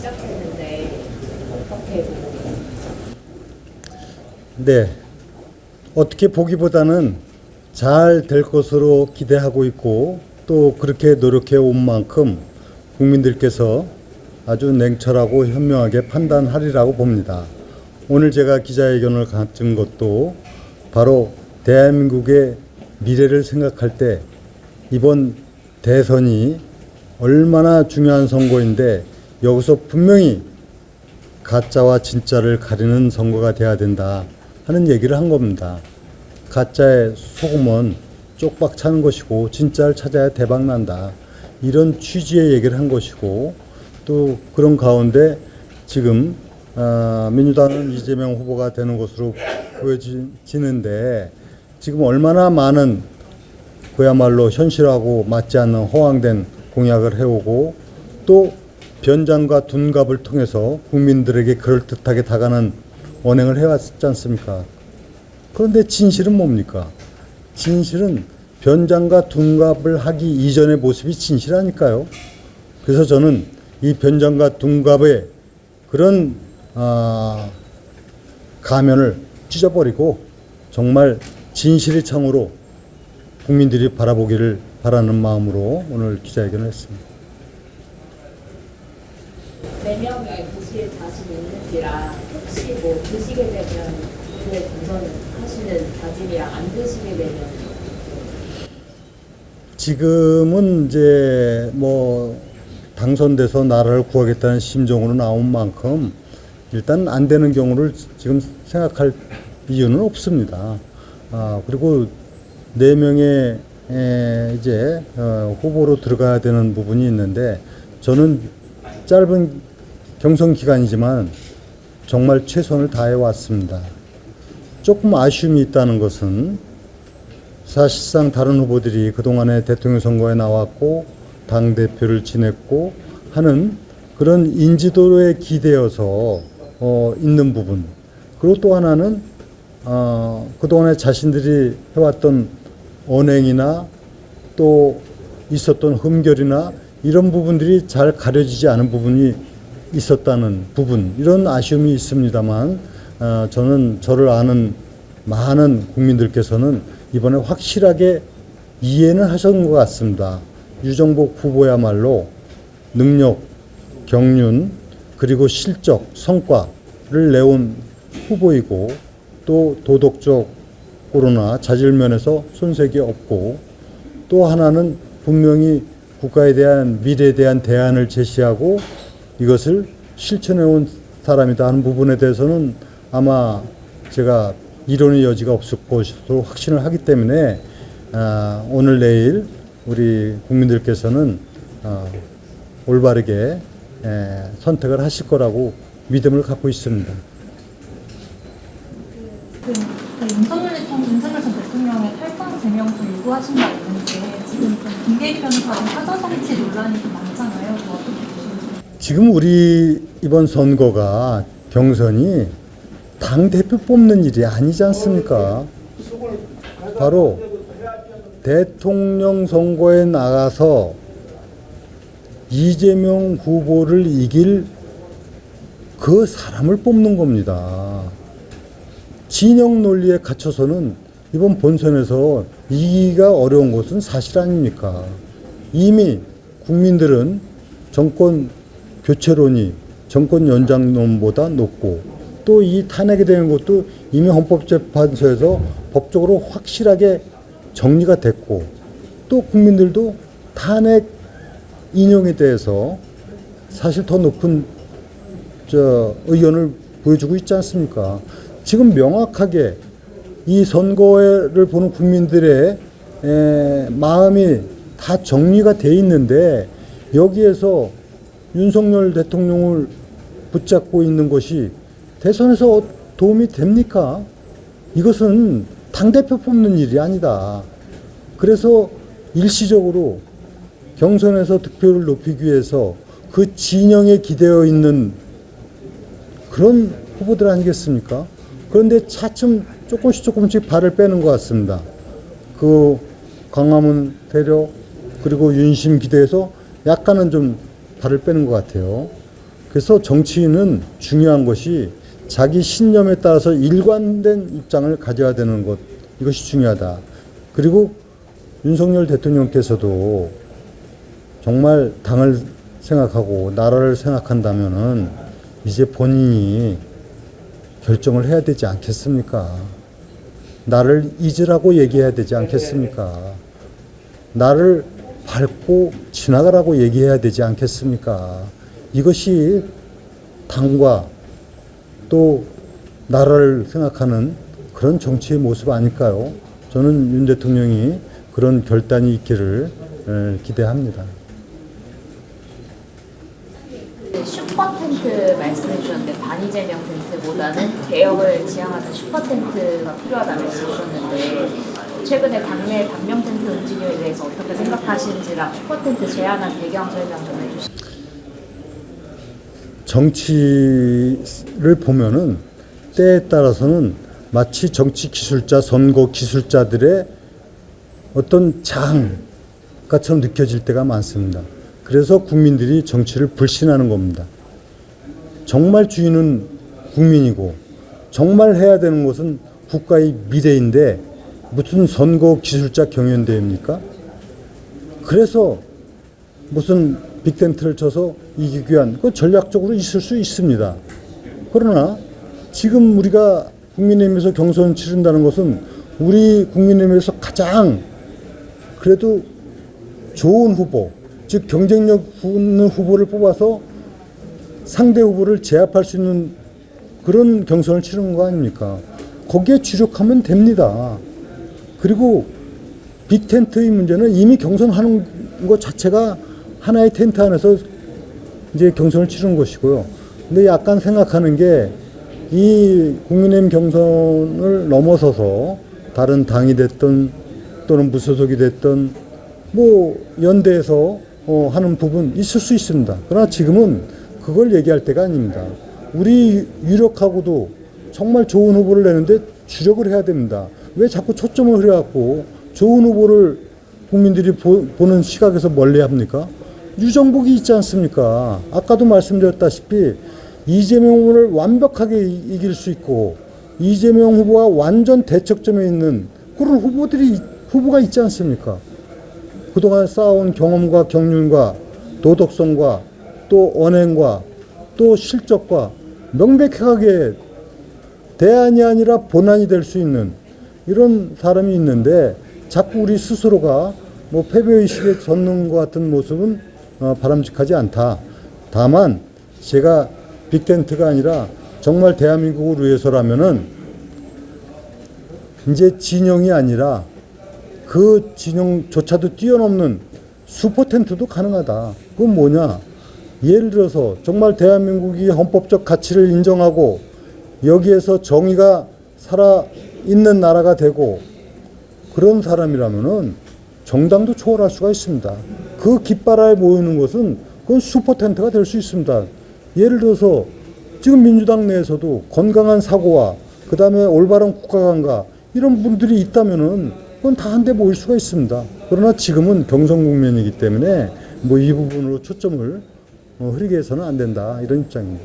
시작했는데 어떻게 보고 계세요? 네, 어떻게 보기보다는 잘 될 것으로 기대하고 있고 또 그렇게 노력해 온 만큼 국민들께서 아주 냉철하고 현명하게 판단하리라고 봅니다. 오늘 제가 기자회견을 가진 것도 바로 대한민국의 미래를 생각할 때 이번 대선이 얼마나 중요한 선거인데 여기서 분명히 가짜와 진짜를 가리는 선거가 돼야 된다 하는 얘기를 한 겁니다. 가짜에 속으면 쪽박 차는 것이고 진짜를 찾아야 대박 난다. 이런 취지의 얘기를 한 것이고 또 그런 가운데 지금 민주당은 이재명 후보가 되는 것으로 보여지는데 지금 얼마나 많은 그야말로 현실하고 맞지 않는 허황된 공약을 해오고 또 변장과 둔갑을 통해서 국민들에게 그럴듯하게 다가가는 언행을 해왔지 않습니까? 그런데 진실은 뭡니까? 진실은 변장과 둔갑을 하기 이전의 모습이 진실하니까요. 그래서 저는 이 변장과 둔갑의 그런 가면을 찢어버리고 정말 진실의 창으로 국민들이 바라보기를 바라는 마음으로 오늘 기자회견을 했습니다. 4명이 드실 자신 있는지라 혹시 뭐 드시게 되면 이후에 당선하시는 다짐이랑 안 드시게 되면 지금은 이제 뭐 당선돼서 나라를 구하겠다는 심정으로 나온 만큼 일단 안 되는 경우를 지금 생각할 이유는 없습니다. 그리고 4명의 이제 후보로 들어가야 되는 부분이 있는데 저는 짧은 경선 기간이지만 정말 최선을 다해 왔습니다. 조금 아쉬움이 있다는 것은 사실상 다른 후보들이 그동안에 대통령 선거에 나왔고 당대표를 지냈고 하는 그런 인지도에 기대어서 있는 부분. 그리고 또 하나는 그동안에 자신들이 해왔던 언행이나 또 있었던 흠결이나 이런 부분들이 잘 가려지지 않은 부분이 있었다는 부분, 이런 아쉬움이 있습니다만 저는 저를 아는 많은 국민들께서는 이번에 확실하게 이해는 하신 것 같습니다. 유정복 후보야말로 능력, 경륜, 그리고 실적, 성과를 내온 후보이고 또 도덕적으로나 자질 면에서 손색이 없고 또 하나는 분명히 국가에 대한 미래에 대한 대안을 제시하고 이것을 실천해 온 사람이다 하는 부분에 대해서는 아마 제가 이론의 여지가 없을 것으로 확신을 하기 때문에 오늘 내일 우리 국민들께서는 올바르게 선택을 하실 거라고 믿음을 갖고 있습니다. 윤석열 전 대통령의 탈당 제명도 요구하신다고 했는데 지금 김계희 변호사랑 사전 성취 논란이 좀 많잖아요. 어떻게 보시는지. 지금 우리 이번 선거가 경선이 당대표 뽑는 일이 아니지 않습니까? 바로 대통령 선거에 나가서 이재명 후보를 이길 그 사람을 뽑는 겁니다. 진영 논리에 갇혀서는 이번 본선에서 이기기가 어려운 것은 사실 아닙니까? 이미 국민들은 정권 교체론이 정권 연장론보다 높고 또 이 탄핵이 되는 것도 이미 헌법재판소에서 법적으로 확실하게 정리가 됐고 또 국민들도 탄핵 인용에 대해서 사실 더 높은 의견을 보여주고 있지 않습니까? 지금 명확하게 이 선거를 보는 국민들의 마음이 다 정리가 돼 있는데 여기에서 윤석열 대통령을 붙잡고 있는 것이 대선에서 도움이 됩니까? 이것은 당대표 뽑는 일이 아니다. 그래서 일시적으로 경선에서 득표를 높이기 위해서 그 진영에 기대어 있는 그런 후보들 아니겠습니까? 그런데 차츰 조금씩 발을 빼는 것 같습니다. 그 광화문 대려 그리고 윤심 기대에서 약간은 좀 발을 빼는 것 같아요. 그래서 정치인은 중요한 것이 자기 신념에 따라서 일관된 입장을 가져야 되는 것, 이것이 중요하다. 그리고 윤석열 대통령께서도 정말 당을 생각하고 나라를 생각한다면은 이제 본인이 결정을 해야 되지 않겠습니까? 나를 잊으라고 얘기해야 되지 않겠습니까? 나를 밟고 지나가라고 얘기해야 되지 않겠습니까? 이것이 당과 또 나라를 생각하는 그런 정치의 모습 아닐까요? 저는 윤 대통령이 그런 결단이 있기를 기대합니다. 그 슈퍼 텐트 말씀해 주셨는데 반이재명 텐트보다는 개혁을 지향하는 슈퍼 텐트가 필요하다고 말씀하셨는데 최근에 당내 반명 텐트 움직임에 대해서 어떻게 생각하시는지랑 슈퍼 텐트 제안한 배경 설명 좀 해주시죠. 정치를 보면은 때에 따라서는 마치 정치 기술자, 선거 기술자들의 어떤 장가처럼 느껴질 때가 많습니다. 그래서 국민들이 정치를 불신하는 겁니다. 정말 주인은 국민이고 정말 해야 되는 것은 국가의 미래인데 무슨 선거 기술자 경연대회입니까? 그래서 무슨 빅텐트를 쳐서 이기기 위한 그 전략적으로 있을 수 있습니다. 그러나 지금 우리가 국민의힘에서 경선을 치른다는 것은 우리 국민의힘에서 가장 그래도 좋은 후보, 즉 경쟁력 있는 후보를 뽑아서 상대 후보를 제압할 수 있는 그런 경선을 치르는 거 아닙니까? 거기에 주력하면 됩니다. 그리고 빅텐트의 문제는 이미 경선하는 것 자체가 하나의 텐트 안에서 이제 경선을 치르는 것이고요. 근데 약간 생각하는 게 이 국민의힘 경선을 넘어서서 다른 당이 됐든 또는 무소속이 됐든 뭐 연대에서 하는 부분 있을 수 있습니다. 그러나 지금은 그걸 얘기할 때가 아닙니다. 우리 유력하고도 정말 좋은 후보를 내는데 주력을 해야 됩니다. 왜 자꾸 초점을 흐려갖고 좋은 후보를 국민들이 보는 시각에서 멀리 합니까? 유정복이 있지 않습니까? 아까도 말씀드렸다시피 이재명 후보를 완벽하게 이길 수 있고 이재명 후보와 완전 대척점에 있는 그런 후보가 있지 않습니까? 그동안 쌓아온 경험과 경륜과 도덕성과 또 언행과 또 실적과 명백하게 대안이 아니라 본안이 될 수 있는 이런 사람이 있는데 자꾸 우리 스스로가 뭐 패배의식에 젖는 것 같은 모습은 바람직하지 않다. 다만 제가 빅텐트가 아니라 정말 대한민국을 위해서라면은 이제 진영이 아니라 그 진영조차도 뛰어넘는 슈퍼텐트도 가능하다. 그건 뭐냐? 예를 들어서 정말 대한민국이 헌법적 가치를 인정하고 여기에서 정의가 살아있는 나라가 되고 그런 사람이라면은 정당도 초월할 수가 있습니다. 그 깃발아에 모이는 것은 그건 슈퍼텐트가 될 수 있습니다. 예를 들어서 지금 민주당 내에서도 건강한 사고와 그 다음에 올바른 국가관과 이런 분들이 있다면은 그건 다 한데 모일 수가 있습니다. 그러나 지금은 경선 국면이기 때문에 뭐 이 부분으로 초점을 흐리게 해서는 안 된다 이런 입장입니다.